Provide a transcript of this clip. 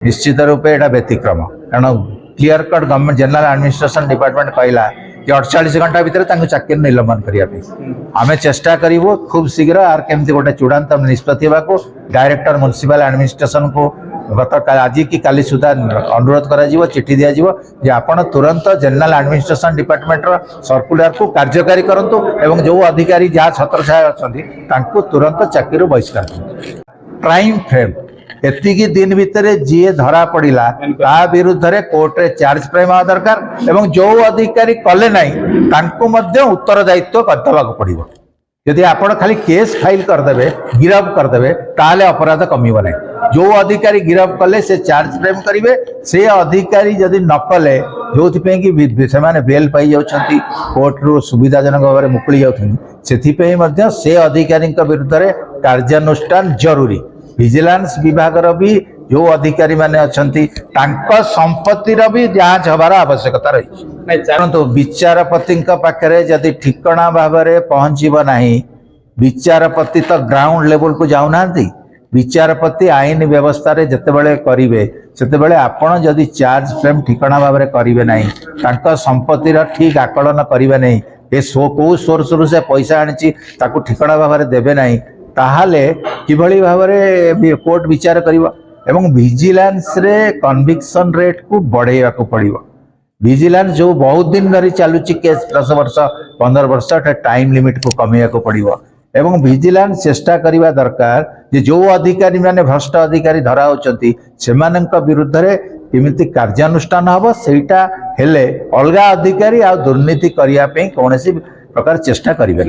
निश्चित रूपे एटा व्यतिक्रम कारण clear cut government general administration department कहला कि 48 घंटा भितर चाकरी निलंबन करने आम चेष्टा करूँ खूब शीघ्र आर केमती गोटे चूड़ांत निष्पत्ति डायरेक्टर म्युनिसिपल एडमिनिस्ट्रेशन को गत आज कि काली सुधा अनुरोध कर चिठी दिज्व जे आपण तुरंत जनरल एडमिनिस्ट्रेशन डिपार्टमेंट सर्कुलर को कार्यकारी करंतु एवं जो अधिकारी जहाँ छत्रछाया अच्छा तुरंत चाकरी बहिष्कार टाइम फ्रेम एतिकी दिन भितर जी धरा पड़ा ता विरुद्ध रे कोर्ट रे चार्ज फ्रेम आ दरकार एवं जो अधिकारी कले नहीं उत्तर दायित्व करदेवा पड़ो यदि आपण खाली केस फाइल करदे गिरफ करदे ताले अपराध कमिब ना जो अधिकारी गिरफ कले से चार्ज फ्रेम करेंगे से अधिकारी जदि न कले जो कि बेल पाई जाउछंती कोर्ट रु सुविधाजनक भाव में मुकुली जाउछंती से अधिकारी विरुद्ध रे कार्यानुष्ठान जरूरी विजिलेंस विभाग भी जो अधिकारी माने अछंती तांको संपत्तिर भी जांच हबार आवश्यकता रही परंतु विचारपति पाखे जदि ठिकणा भाव में पहुंचब नहीं विचारपति तो ग्राउंड लेवल को जाऊना विचारपति आईन व्यवस्था रे जतेबेले करिवे सेतेबेले आपण जदि चार्ज फ्रेम ठिकणा भाव में करिवे नहीं तांको संपत्तिर ठीक आकलन करिवे नहीं ए को सोर्स रु से पैसा आनी ताकू ठिकणा भाव में देबे नहीं ताहाले किभली भाव में कोर्ट विचार करिवो एवं विजिलेंस रे कन्विक्शन रेट को बढ़ेवा को पड़िवो विजिलेंस जो बहुत दिन धरी चलुची केस 10 वर्ष 15 वर्ष टाइम लिमिट को कमेया को पड़िवो एवं विजिलेंस चेष्टा करिवा दरकार जे जो अधिकारी माने भ्रष्ट अधिकारी धरा होचंती सेमानंक विरुद्ध रे केमिति कार्यानुष्ठान हबो सेटा हेले अलगा अधिकारी आ दुर्नीति करिया पे कोनोसी प्रकार चेष्टा करिवे